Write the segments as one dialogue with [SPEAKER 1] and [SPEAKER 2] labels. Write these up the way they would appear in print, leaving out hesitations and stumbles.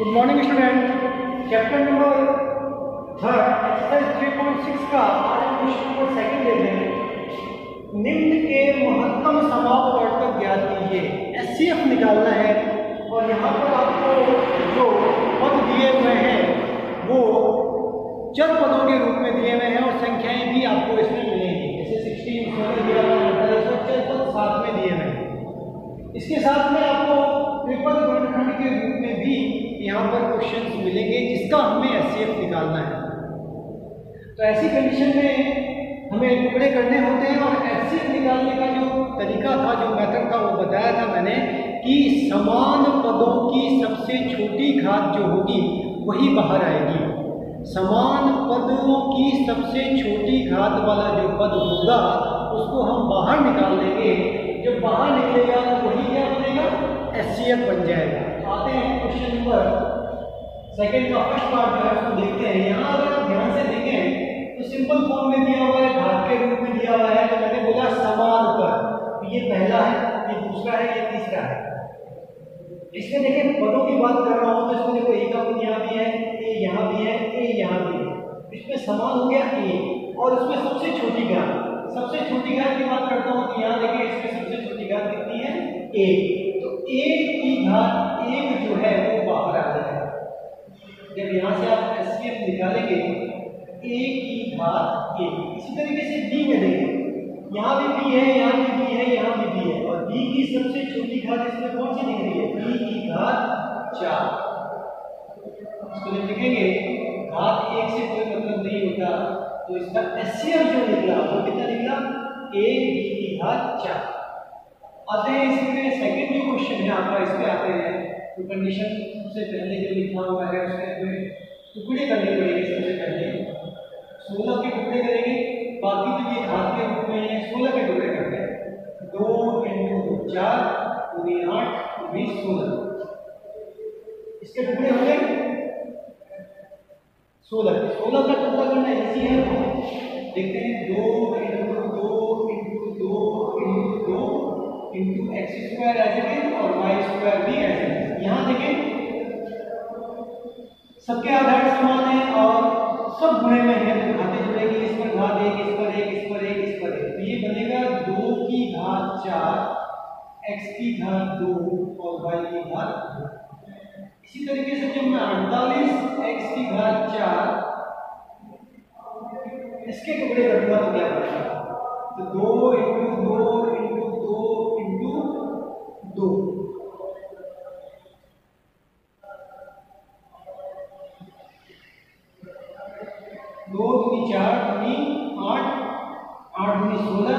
[SPEAKER 1] Good morning student. Chapter number 3 exercise 3.6 का आज हम क्वेश्चन नंबर 2 ले रहे हैं। निम्न के महत्तम समापवर्तक ज्ञात कीजिए। एचसीएफ निकालना है और यहाँ पर आपको जो पद दिए हुए हैं वो चर पदों के रूप में दिए हुए हैं और संख्याएं भी आपको इसमें मिलेंगी। जैसे 16 16 दिया हुआ है, चर पद साथ में दिए हुए हैं। इसके साथ में आपको ट्रिपल गुणनखंड के रूप में भी यहाँ पर क्वेश्चंस मिलेंगे जिसका हमें एचसीएफ निकालना है। तो ऐसी कंडीशन में हमें टुकड़े करने होते हैं और एचसीएफ निकालने का जो तरीका था, जो मेथड था, वो बताया था मैंने कि समान पदों की सबसे छोटी घात जो होगी वही बाहर आएगी। समान पदों की सबसे छोटी घात वाला जो पद होगा उसको हम बाहर निकाल लेंगे। जब बाहर निकलेगा तो वही क्या बनेगा, एचसीएफ बन जाएगा। आते हैं क्वेश्चन नंबर 2 का फर्स्ट पार्ट जो है उसको देखते हैं। यहाँ अगर आप ध्यान से देखें तो सिंपल फॉर्म में दिया हुआ है, घात के रूप में दिया हुआ है। तो मैंने बोला समान पद, तो ये पहला है, ये दूसरा है, ये तीसरा है। इसमें देखिए पदों की बात कर रहा हूँ तो इसमें देखो ए का पद यहाँ भी है, ए यहाँ भी है, ए यहाँ भी है। इसमें समान हो गया ए और इसमें सबसे छोटी घात, सबसे छोटी घात की बात करता हूँ तो यहाँ देखिए इसमें सबसे छोटी घात कितनी है, ए। तो ए की घात 1 जो है वो बाहर आ जाएगा। जब यहाँ से आप एचसीएफ निकालेंगे ए की घात 1। इसी तरीके से बी में देखें, यहाँ भी बी है, यहाँ भी बी है, यहाँ भी बी है और बी की सबसे छोटी घात इसमें कौन सी दिख रही है, बी की घात 4। इसको जब लिखेंगे घात 1 से कोई मतलब नहीं होता, तो इसका एचसीएफ जो निकला वो कितना निकला, ए बी की घात 4। आते हैं इसमें सेकंड जो क्वेश्चन है आपका, इस पे आते हैं। तो कंडीशन सबसे पहले जो लिखा हुआ है उसमें टुकड़े करने पड़ेंगे। सबसे पहले 16 के टुकड़े करेंगे, बाकी तो ये घात के रूप में है, 16 के टुकड़े करते हैं। 2 × 4 × 8 × 20 16। इसके टुकड़े हो गए 16। 16 का टुकड़ा करना इजी है, देखते हैं। 2 × 2 × 2 × 2 into X square as it is और वाई स्क्वायर भी एज इट इज। यहाँ देखें सबके आधार समान है और सब गुणे में है, तो घातें जुड़ेगी। इस पर घात 1, इस पर 1, इस पर 1, इस पर 1, तो ये बनेगा 2 की घात 4 x की घात 2 और y की घात 2। इसी तरीके से जब मैं 48 x की घात 4 इसके टुकड़े करूंगा तो क्या बनेगा, तो 2 × 2 × 2 × 2। दो दूनी 4 दूनी 8 8 दूनी 16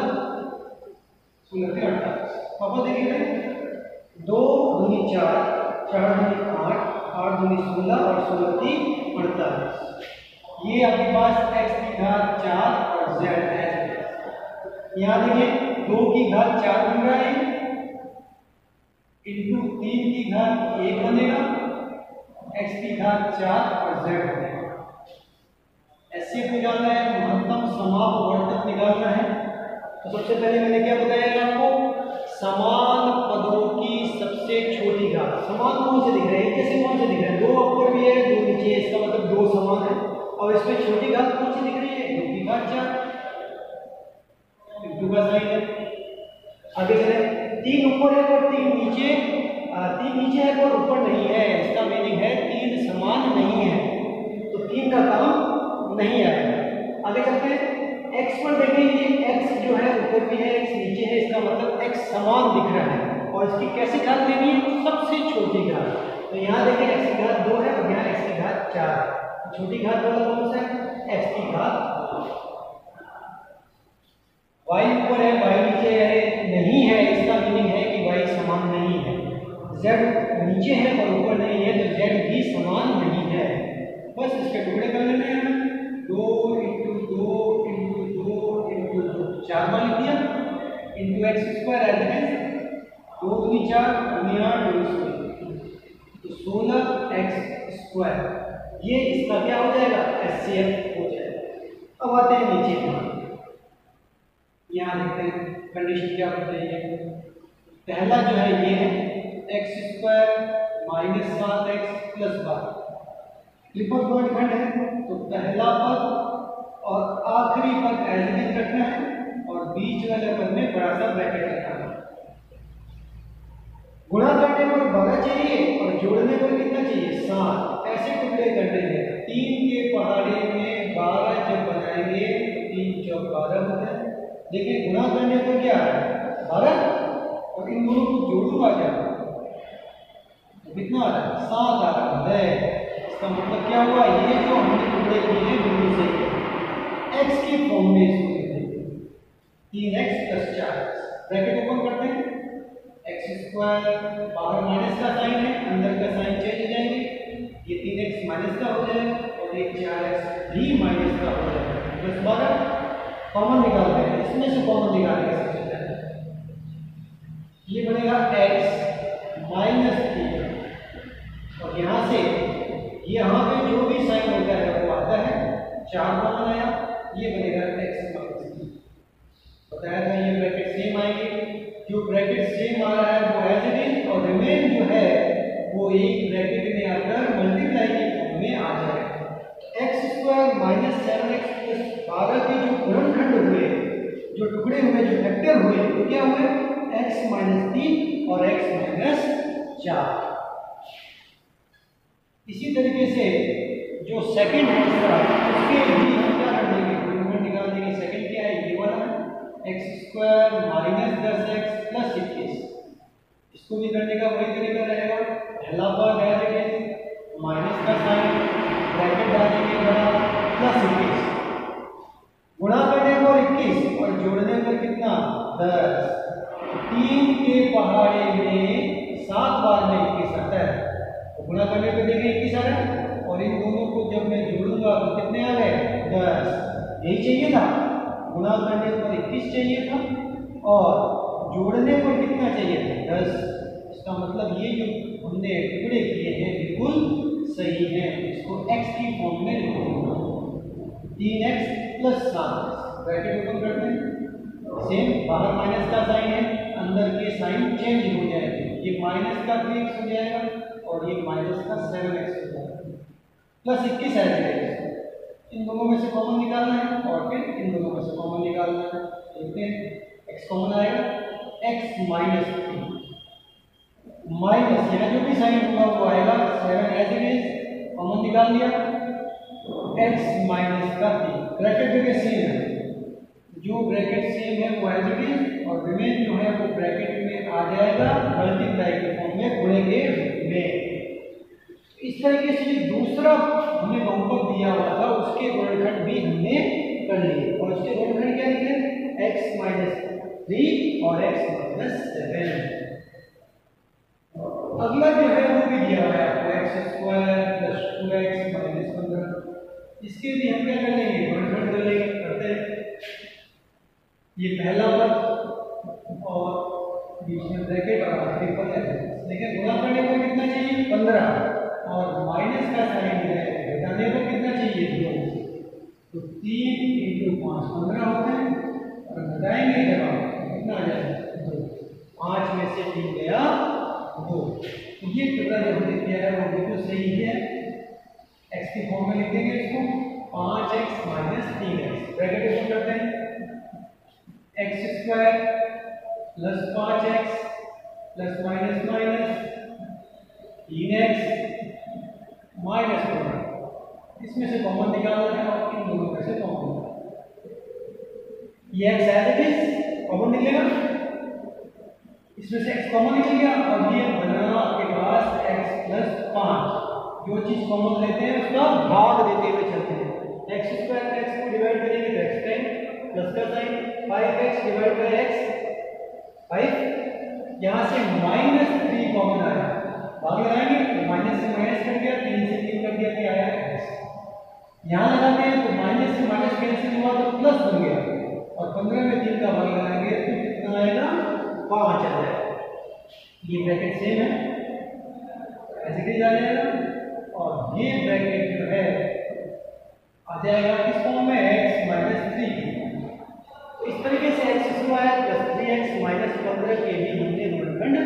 [SPEAKER 1] 16 के 48। पापा देखिए 2 दूनी 4 4 दूनी 8 8 दूनी 16 और 16 की 48। ये आपके पास x की घात 4 और z है। यहाँ देखिए 2 की घात 4 बन रहा है इंटू 3 की घात 1 बनेगा, x की घात 4 और z बनेगा। एचसीएफ निकालना है, महत्तम समापवर्तक निकालना है। तो सबसे पहले मैंने क्या बताया आपको, समान पदों की सबसे छोटी घात। समान कौन से दिख रहे हैं, कैसे कौन से दिख रहे हैं, 2 ऊपर भी है 2 नीचे है, इसका मतलब 2 समान है। और इसमें छोटी घात कौन सी दिख रही है, 2 की घात 4, इंटू का साइन है। आगे चले, 3 ऊपर है और 3 नीचे, 3 नीचे है और ऊपर नहीं है। इसका मीनिंग है 3 समान नहीं है, तो 3 का काम नहीं आएगा। आगे चलते हैं, x पर देखें, ये x जो है ऊपर भी है, x नीचे है, इसका मतलब x समान दिख रहा है। और इसकी कैसी घात लेनी है, सबसे छोटी घात। तो यहाँ देखें x की घात 2 है और यहाँ x की घात 4 है। छोटी घात वाला कौन सा है, x की घात 2। y ऊपर है y नीचे है, नहीं है, इसका मीनिंग है कि y समान नहीं है। z नीचे है और ऊपर नहीं है, तो z भी समान नहीं है। बस इसके टुकड़े कर लेने हैं। 2 × 2 × 2 × 2 4 बार लिख दिया into X square as it is. 2 दूनी 4 दूनी 8 दूनी 16, तो 16 एक्स स्क्वायर। ये इसका क्या हो जाएगा, एचसीएफ हो जाएगा। अब आते हैं नीचे पर, यहाँ देखते हैं कंडीशन क्या बताइए। पहला जो है ये है x square minus 7x plus 12। Triple गुणनखंड है तो पहला पद और आखिरी पद एज इट इज रखना है और बीच वाले पद में बड़ा सा ब्रैकेट रखना है। गुणा करने पर 12 चाहिए और जोड़ने पर कितना चाहिए 7। ऐसे टुकड़े कर देंगे 3 के पहाड़े में 12 जब बनाएंगे तो 3 चौक 12 होता है, लेकिन गुणा करने पर क्या है 12 और इन दोनों को जोड़ूंगा क्या कितना आ रहा है 7 आ रहा है। इसका मतलब क्या हुआ ये जो हमने टुकड़े किए हैं बिल्कुल सही है। x के फॉर्म में इसको लिख देंगे 3x + 4 ब्रैकेट ओपन करते हैं x², बाहर माइनस का साइन है अंदर का साइन चेंज हो जाएंगे, ये 3x माइनस का हो जाएगा और एक 4x भी माइनस का हो जाएगा प्लस 12 कॉमन निकालते हैं। इसमें से कॉमन निकालेंगे सबसे पहले ये बनेगा x माइनस 3 और यहाँ से यहाँ पे जो भी साइन होता है वो आता है 4 कॉमन आया ये बनेगा x माइनस 3। बताया था ये ब्रैकेट सेम आएंगे, जो ब्रैकेट सेम आ रहा है वो एज इट इज और रिमेन जो है वो एक ब्रैकेट में आकर मल्टीप्लाई के फॉर्म में आ जाएगा। x² - 7x + 12 के जो गुणनखंड हुए जो टुकड़े हुए जो फैक्टर हुए वो क्या हुए x - 3 और x - 4। इसी तरीके से जो सेकंड है इसका उसके भी हम क्या कर देंगे गुणनखंड निकाल देंगे। सेकंड क्या है ये वाला x² - 10x + 21 इसको भी करने का वही तरीका रहेगा। पहला पद है माइनस का साइन ब्रैकेट डालेंगे बड़ा प्लस 21 गुणा करने पर 21 और जोड़ने पर कितना 10। 3 के पहाड़े में 7 बार में 21 आता है तो गुणा करने पर देखिए 21 आ रहा है और इन दोनों को जब मैं जोड़ूंगा तो कितने आ गए 10। यही चाहिए था, गुणा करने पर 21 चाहिए था और जोड़ने पर कितना चाहिए था 10। इसका मतलब ये जो हमने टुकड़े किए हैं बिल्कुल सही है। इसको x की फॉर्म में लिखूंगा 3x + 7 ब्रैकेट ओपन करते हैं सेम बाहर माइनस का साइन है अंदर के साइन चेंज हो जाएंगे, ये माइनस का 3x हो जाएगा और ये माइनस का 7x हो जाएगा प्लस 21 है। इन दोनों में से कॉमन निकालना है और फिर इन दोनों में से कॉमन निकालना है। देखते हैं x कॉमन आएगा x - 3 माइनस यहाँ जो भी साइन होगा वो आएगा 7 एज इट इज कॉमन निकाल लिया x - 3 ब्रैकेट देखिए सेम है, जो ब्रैकेट सेम है वो एज इट इज और रिमेन जो है वो ब्रैकेट में आ जाएगा मल्टीप्लाई के फॉर्म में गुणे के रूप में। इस तरीके से जो दूसरा हमें बहुपद दिया हुआ था उसके गुणनखंड भी हमने कर लिए और उसके गुणनखंड क्या निकले x - 3 और x - 7। अगला जो है वो भी दिया हुआ है आपको x² + 2x - 15 इसके लिए हम क्या कर लेंगे गुणनखंड कर लेंगे करते हैं। ये पहला पद और बीच में ब्रैकेट और आखिरी पद है लेकिन गुणा करने को कितना चाहिए 15 और माइनस का साइन है घटाने को कितना चाहिए 2 तो 3 × 5 15 होता है और घटाएंगे जब आप कितना आ जाएगा 2 5 में से 3 गया 2 तो ये टुकड़ा जो हमने किया है वो बिल्कुल सही है। x की फॉर्म में लिख देंगे इसको 5x - 3x ब्रैकेट ओपन करते हैं x² + 5x + माइनस 3x - 15 इसमें से कॉमन निकालना है और इन दोनों में से कॉमन ये x as it is common निकलेगा इसमें से x कॉमन निकल गया और ये बना आपके पास x + 5 जो चीज कॉमन लेते हैं उसका भाग देते हुए चलते हैं। x² x को डिवाइड करेंगे तो x टाइम प्लस का साइन 5x / x 5 यहाँ से -3 कॉमन आया भाग लगाएंगे तो माइनस से माइनस कट गया 3 से 3 कट गया क्या आया x यहाँ लगाते हैं तो माइनस से माइनस कैंसिल हुआ तो प्लस बन गया और 15 में 3 का भाग लगाएंगे तो कितना आएगा 5 आ जाएगा। ये ब्रैकेट सेम है ऐसे ही आ जाएगा और ये ब्रैकेट जो है आ जाएगा किस फॉर्म में x - 3। तो इस तरीके से x² + 3x - 15 के भी हमने गुणनखंड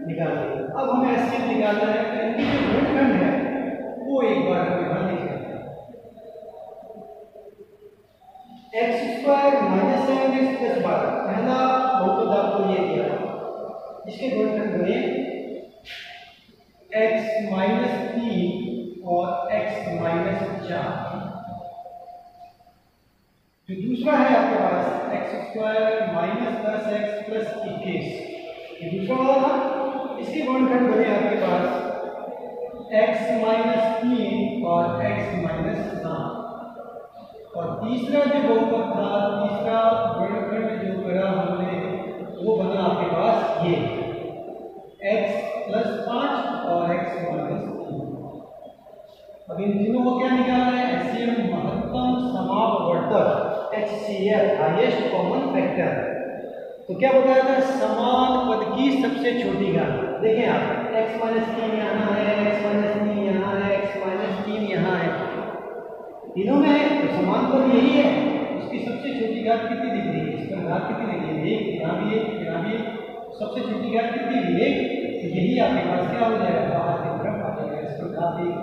[SPEAKER 1] निकाल लिया। अब हमें एचसीएफ निकालना है, तो इनकी जो गुणनखंड है वो एक बार हम यहाँ लिख लेते हैं। X square minus 7x plus 12, पहला बहुपद आपको ये दिया है, इसके गुणनखंड बने x माइनस 3 और x माइनस 4। जो दूसरा है आपके पास x square minus 10x plus 21, ये दूसरा वाला था, इसके गुणनखंड बने आपके पास x माइनस 3 और x माइनस 7। और तीसरा जो बहुपद था, तीसरा गुणनखंड जो करा हमने वो बना आपके पास ये x प्लस 5 और x माइनस 3। अब इन तीनों को क्या निकालना है? एचसीएफ महत्तम समापवर्तक, HCF हाईएस्ट कॉमन फैक्टर। तो क्या बताया था? समान पद की सबसे छोटी घात। देखें आप, x माइनस 3 यहाँ है, x माइनस 3 यहाँ है, x माइनस 3 यहाँ है, तीनों में है, तो समान पद यही है। उसकी सबसे छोटी घात कितनी दिख रही है? इसका घात कितनी दिख रही है? एक, यहाँ भी एक, यहाँ भी एक, सबसे छोटी घात कितनी दिख रही है? तो यही आपके पास क्या हो जाएगा? बाहर की तरफ आ जाएगा। इसको घात एक।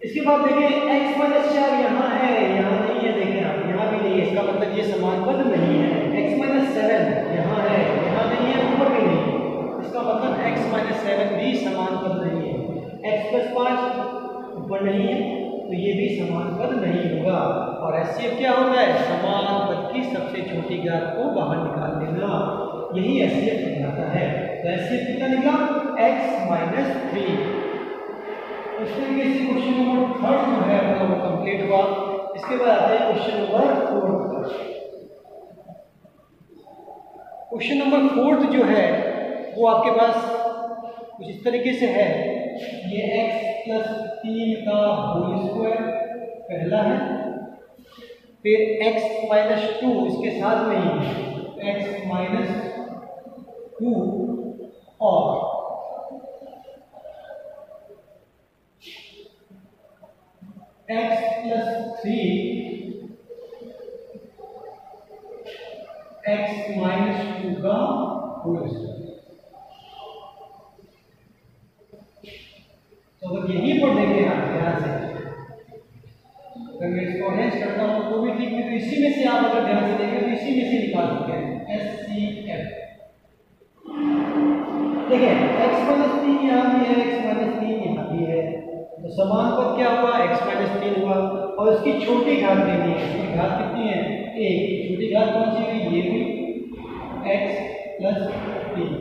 [SPEAKER 1] इसके बाद देखें x माइनस 4 यहाँ है, यहाँ नहीं है, देखें आप यहाँ भी नहीं है, इसका मतलब ये समान पद नहीं है। x माइनस 7 यहाँ है, यहाँ नहीं है, ऊपर भी नहीं है, इसका मतलब x माइनस 7 भी समान पद नहीं है। x प्लस 5 ऊपर नहीं है, तो ये भी समान पद नहीं होगा। और एचसीएफ क्या होता है? समान पद की सबसे छोटी घात को बाहर निकाल देना, यही एचसीएफ कहलाता है। तो एचसीएफ कितना निकला? x minus 3। इस तरीके से क्वेश्चन नंबर 3 जो है अपना वो कंप्लीट हुआ। इसके बाद आते हैं क्वेश्चन नंबर 4 पर। क्वेश्चन नंबर 4 जो है वो आपके पास कुछ इस तरीके से है। ये x प्लस 3 का होल स्क्वायर पहला है, फिर x माइनस 2 इसके साथ में ही x माइनस 2 और x प्लस 3 x माइनस 2 का होल स्क्वायर। तो अगर यही पर देखें आप ध्यान से, अगर मैं इसको अरेंज करता हूँ तो भी ठीक है, तो इसी में से आप अगर ध्यान से देखें तो इसी में से निकाल सकते हैं HCF। देखिए x माइनस 3 यहाँ भी है, x माइनस 3 यहाँ भी है, तो समान पद क्या हुआ? x माइनस 3 हुआ। और उसकी छोटी घात देनी है, इसकी घात कितनी है? 1। छोटी घात कौन सी हुई? ये हुई x प्लस 3।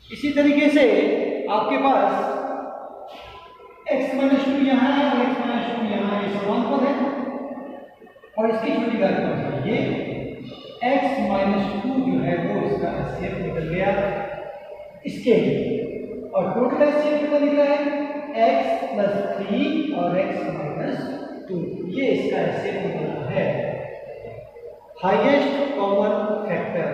[SPEAKER 1] इसी तरीके से आपके पास x माइनस 2 यहाँ है और x माइनस 2 यहाँ है, समान पद है। और इसकी छोटी घात कौन सी? ये x माइनस 2 जो है वो इसका एचसीएफ निकल गया इसके लिए। और टोटल एचसीएफ कितना निकला है? x प्लस 3 और x माइनस 2, ये इसका एचसीएफ निकला है। हाईएस्ट कॉमन फैक्टर,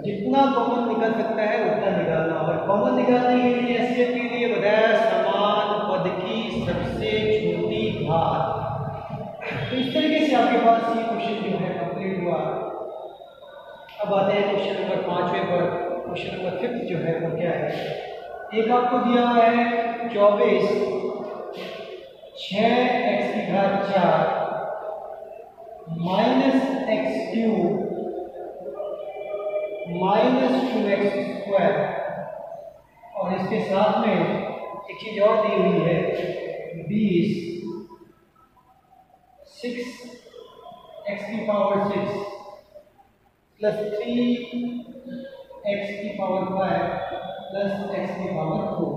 [SPEAKER 1] जितना कॉमन निकल सकता है उतना निकालना। और कॉमन निकालने के लिए एचसीएफ के लिए बताया समान पद की सबसे छोटी घात। तो इस तरीके से आपके पास ये क्वेश्चन जो है कंप्लीट हुआ। अब आते हैं क्वेश्चन नंबर 5वें पर। क्वेश्चन नंबर 5 जो है वो क्या है? एक आपको दिया हुआ है 24 6x की घात 4 minus x cube minus 2x square, और इसके साथ में एक चीज और दी हुई है 20 6x की पावर 6 प्लस 3x की पावर 5 प्लस x की पावर 4।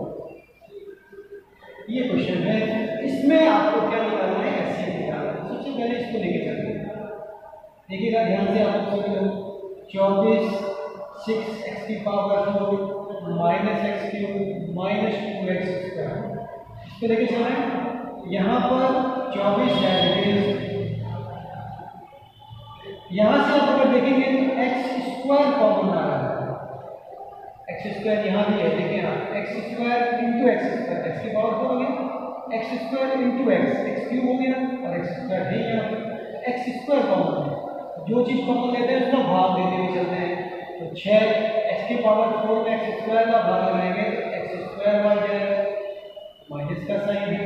[SPEAKER 1] ये क्वेश्चन है, इसमें आपको क्या निकालना है? एचसीएफ निकालना है। सबसे पहले इसको लेके चलते हैं, देखिएगा ध्यान से आप सभी लोग। 24 6x की power 4 minus x cube minus 2x square, इसको लेके चल रहे हैं। यहाँ पर 24 है, यहाँ से आप अगर देखेंगे तो x स्क्वायर कॉमन आ रहा है। x स्क्वायर यहाँ भी है, देखें आप, x square into x square, x की पावर 4 हो गया, x square into x, x cube हो गया और x स्क्वायर है यहाँ पे, x स्क्वायर कॉमन है। जो चीज़ कॉमन लेते हैं उसका भाग देते हुए चलते हैं। तो 6 x की पावर 4 में x स्क्वायर का भाग लगाएंगे तो x स्क्वायर बढ़ जाएगा, माइनस का साइन है।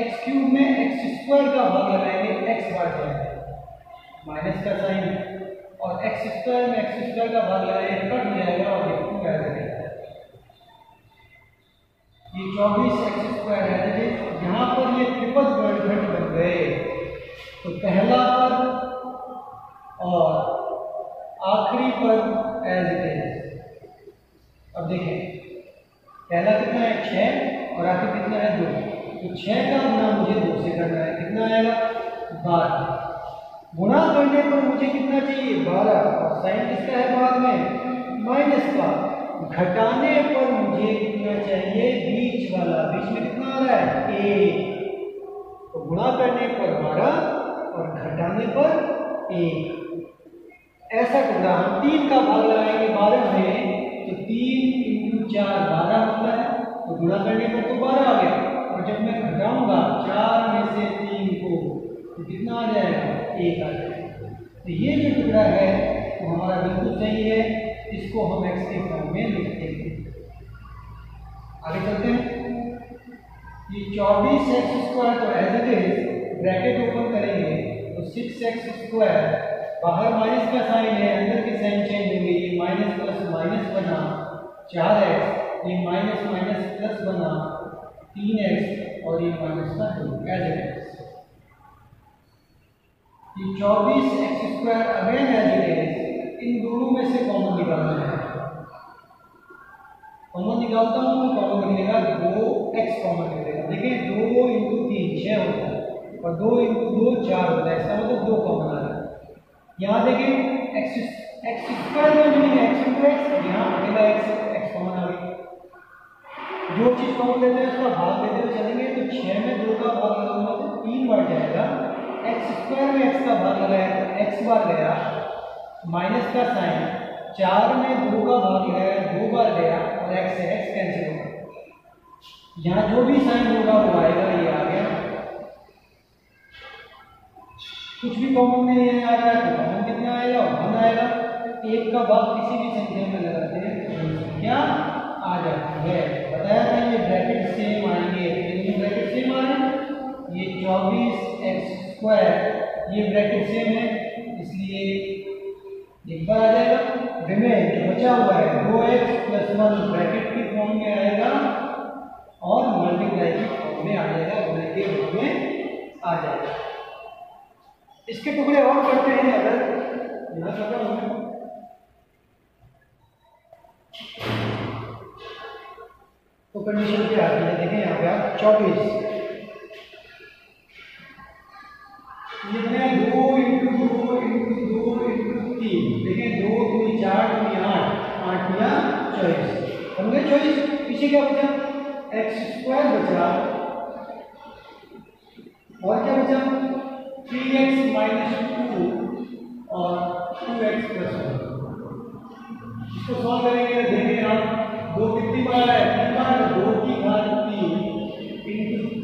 [SPEAKER 1] x क्यूब में x स्क्वायर का भाग लगाएंगे x बढ़ जाएगा, माइनस का साइन है। और x स्क्वायर में x स्क्वायर का भाग लगाएंगे कट जाएगा और ये 2 आ जाएगा। ये 24 x स्क्वायर है। यहाँ पर ये ट्रिपल वर्गखंड बन गए। तो पहला पद और आखिरी पद एज इट इज। अब देखें पहला कितना है 6 और आखिर कितना है 2। तो 6 का गुना मुझे 2 से करना है, कितना आएगा 12। गुणा करने पर मुझे कितना चाहिए 12 और साइन किसका है बाद में माइनस का। घटाने पर मुझे कितना चाहिए बीच वाला, बीच में कितना आ रहा है 1। तो गुणा करने पर 12 और घटाने पर 1। ऐसा टुकड़ा हम 3 का भाग लगाएंगे 12 में तो 3 × 4 12 होता है। तो गुणा करने पर तो 12 आ गया और जब मैं घटाऊंगा 4 में से 3 को तो कितना आ जाएगा 1 आ जाएगा। तो ये जो टुकड़ा है वो हमारा बिल्कुल सही है, इसको हम x के फॉर्म में लिखते हैं। आगे चलते हैं। ये 24x स्क्वायर तो as it is bracket open करेंगे तो 6x स्क्वायर, बाहर माइनस का साइन है अंदर के साइन चेंज होंगे, ये माइनस प्लस माइनस बना 4x, ये माइनस माइनस प्लस बना 3x और ये माइनस का 2 एज इट इज। ये 24x square again as it is. इन दोनों में से कॉमन निकालना है। कॉमन निकालता हूँ तो कॉमन निकलेगा 2x कॉमन निकलेगा। देखिए 2 × 3 6 होता है और 2 × 2 4 होता है, इसका मतलब 2 कॉमन आ रहा है। यहाँ देखिए x स्क्वायर में मिलेगा x × x, यहाँ अकेला x कॉमन आ गया। जो चीज़ कॉमन लेते हैं उसका भाग देते हुए चलेंगे तो 6 में 2 का भाग लगाऊंगा तो 3 बढ़ जाएगा। x स्क्वायर में x का भाग लगाया तो x बार गया, माइनस का साइन 4 में 2 का भाग लगाया 2 बार गया और x से x कैंसिल होगा। यहाँ जो भी साइन होगा वो आएगा, ये आ गया। कुछ भी कॉमन नहीं आ रहा है तो कॉमन कितना आएगा 1 आएगा। 1 का भाग किसी भी संख्या में लगाते हैं तो संख्या आ जाती है। बताया था ये ब्रैकेट सेम आएंगे, ये ब्रैकेट सेम आ रहे हैं। ये 24x स्क्वायर ये ब्रैकेट सेम है इसलिए एक बार आ जाएगा। रिमेन जो बचा हुआ है 2x + 1 ब्रैकेट की फॉर्म में आएगा और मल्टीप्लाई की फॉर्म में आ जाएगा, गुणे के रूप में आ जाएगा। इसके टुकड़े और करते हैं। अगर यहाँ खत्म हो तो कंडीशन क्या आती है, देखें यहाँ पे आप 24 ये बने 2 × 2 × 2 × 3। देखें 2 × 4 × 8 8 या 24 होंगे 24। पीछे क्या बचा x स्क्वायर बचा और क्या बचा 3x - 2 और 2x + 1। इसको सॉल्व करेंगे देखें आप 2 कितनी बार है 3 बार, 2 की घात 3 ×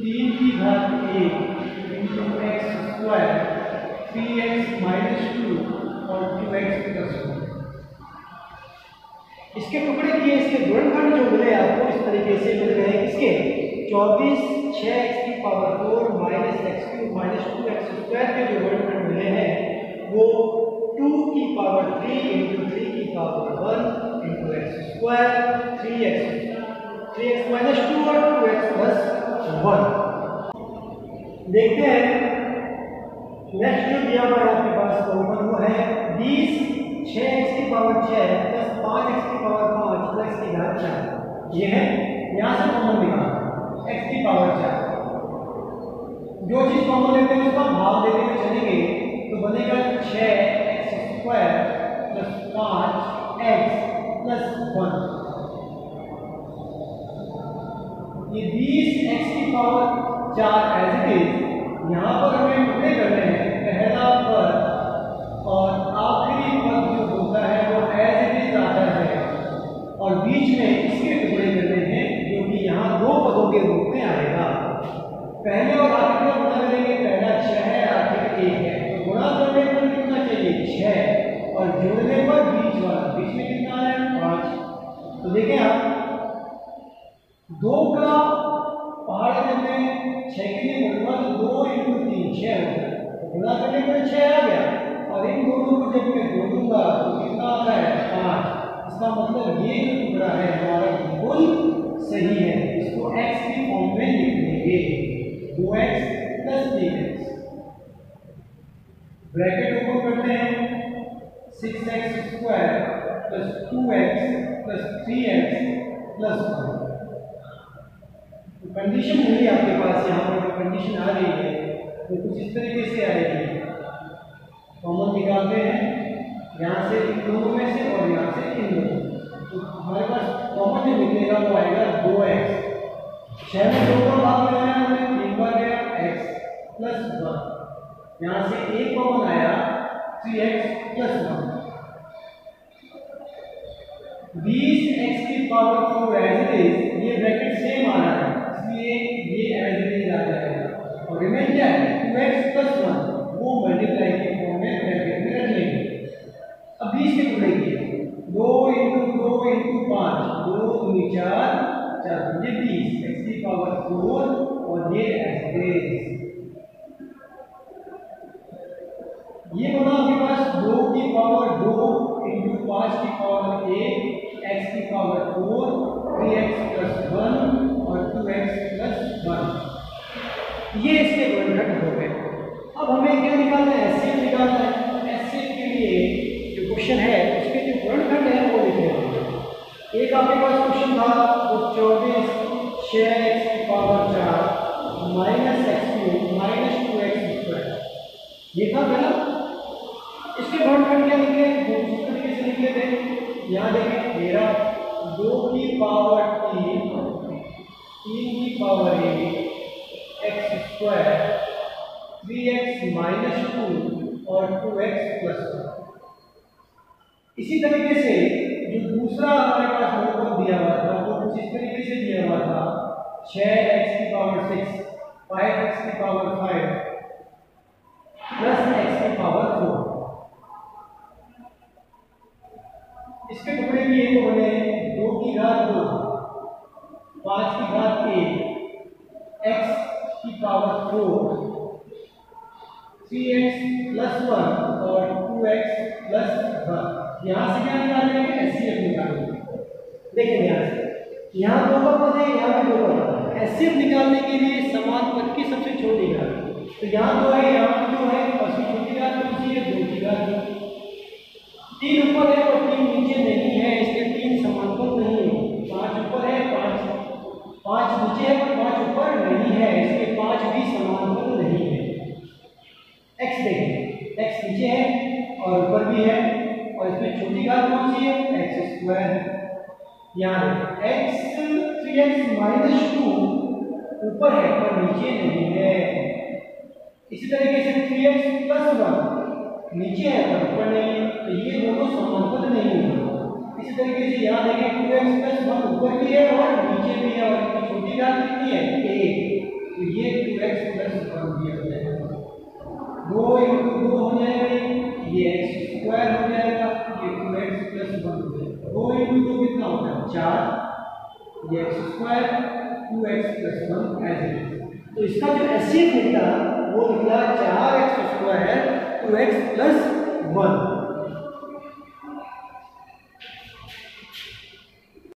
[SPEAKER 1] 3 की घात 1 × x स्क्वायर 3x - 2 और 2x + 1। इसके टुकड़े किए, इसके गुणनखंड जो मिले आपको इस तरीके से मिल गए। किसके 24 6x की पावर 4 -x³ - 2x स्क्वायर के जो गुणनखंड मिले हैं वो 2 की पावर 3 × 3 की पावर 1 × x स्क्वायर 3x - 2 और 2x + 1। देखते हैं नेक्स्ट जो दिया हुआ है आपके पास कॉमन वो है 20 6x की पावर 6 + 5x की पावर 5 + x की घात 4। ये है यहाँ से कॉमन निकालना x की पावर 4। जो चीज कॉमन लेते हैं उसका भाग देते हुए चलेंगे तो बनेगा 6x स्क्वायर + 5x + 1। ये 20x की पावर 4 एज इट इज। यहाँ पर हमें टुकड़े करने हैं, पहला पद और आखिरी पद जो होता है वो एज इट इज आता है और बीच में इसके टुकड़े करने हैं जो कि यहाँ 2 पदों के रूप में आएगा। पहले और आखिरी का गुणा करेंगे, पहला 6 है आखिर 1 है तो गुणा करने पर कितना चाहिए 6 और जोड़ने पर बीच में कितना है 5। तो देखें आप 2 का पहाड़ में 6 के लिए गुणा तो 2 × 3 6 हो गया, गुणा करने पर 6 आ गया और इन दोनों को जब मैं जोड़ूंगा तो कितना आता है 5। इसका मतलब ये जो टुकड़ा है हमारा बिल्कुल सही है। इसको x की फॉर्म में लिख देंगे 2x + 3x। ब्रैकेट ओपन करते हैं 6x² + 2x + 3x + 1। कंडीशन नहीं आपके पास, यहाँ पर जो कंडीशन आ रही है वो कुछ इस तरीके से आएगी। कॉमन निकालते हैं यहाँ से इन दोनों में से और यहाँ से इन दोनों, तो हमारे पास कॉमन जो निकलेगा वो आएगा 2x। 6 में 2 का भाग लगाया हमने 3 बार गया x + 1। यहाँ से एक कॉमन आया 3x + 1। 20x⁴ as it is, ये ब्रैकेट सेम आ रहा है इसलिए ये एज इट इज आ जाएगा और रिमाइंडर 2x + 1 वो मल्टीप्लाई के फॉर्म में ब्रैकेट में रख लेंगे। अब 20 के टुकड़े किए 2 × 2 × 5 2 दूनी 4 4 दूनी 20 x⁴ और ये एज इट इज। ये बना आपके पास 2 की पावर 2 × 5 की पावर 1 x⁴ 4 3x + 1 और 2x + 1। ये इसके गुणनखंड हो गए। अब हमें क्या निकालना है HCF निकालना है। HCF के लिए जो क्वेश्चन है उसके जो गुणनखंड है वो लिख लेते हैं। एक आपके पास क्वेश्चन था वो 24 6x⁴ -x³ - 2x², ये था पहला। इसके गुणनखंड क्या निकले दूसरे तरीके से निकले थे। यहाँ देखें मेरा 2 की पावर 3 3 की पावर 1 x², 3x - 2 और 2x + 1। इसी तरीके से जो दूसरा हमारे पास बहुपद दिया हुआ था वो कुछ इस तरीके से दिया हुआ था 6x⁴ 5x⁴ + x⁴ 4। इसके टुकड़े भी एक बने 2 की घात 2 5 की घात 1 x⁴ 3x + 1 और 2x + 1। यहाँ से क्या निकालेंगे HCF निकालेंगे। देखिए यहाँ 2 का पद है, यहाँ भी 2 का पद है। HCF निकालने के लिए समान पद की सबसे छोटी घात, तो यहाँ 2 है यहाँ 2 है और उसकी छोटी घात कौन सी है 2 की घात 2। 3 ऊपर है और 3 नीचे नहीं है इसलिए 3 समान पद नहीं है। 5 ऊपर है 5 नीचे है पर 5 ऊपर नहीं है इसलिए 5 भी समान पद नहीं है। x देखें x नीचे है और ऊपर भी है और इसमें छोटी घात कौन सी है x²। यहाँ x 3x - 2 ऊपर है पर नीचे नहीं है। इसी तरीके से 3x + 1 नीचे है पर ऊपर नहीं है, तो ये दोनों समानपद नहीं है। इसी तरीके से यहाँ देखें 2x + 1 ऊपर भी है और नीचे भी है और इसकी छोटी घात कितनी है 1, तो ये 2x + 1 भी हो जाएगा। 2 × 2 हो जाएगा, ये x² हो जाएगा, ये 2x + 1 हो जाएगा। 2 × 2 कितना होता है 4, ये x², 2x + 1 as it is. तो इसका जो HCF निकला वो निकला 4x² 2x + 1।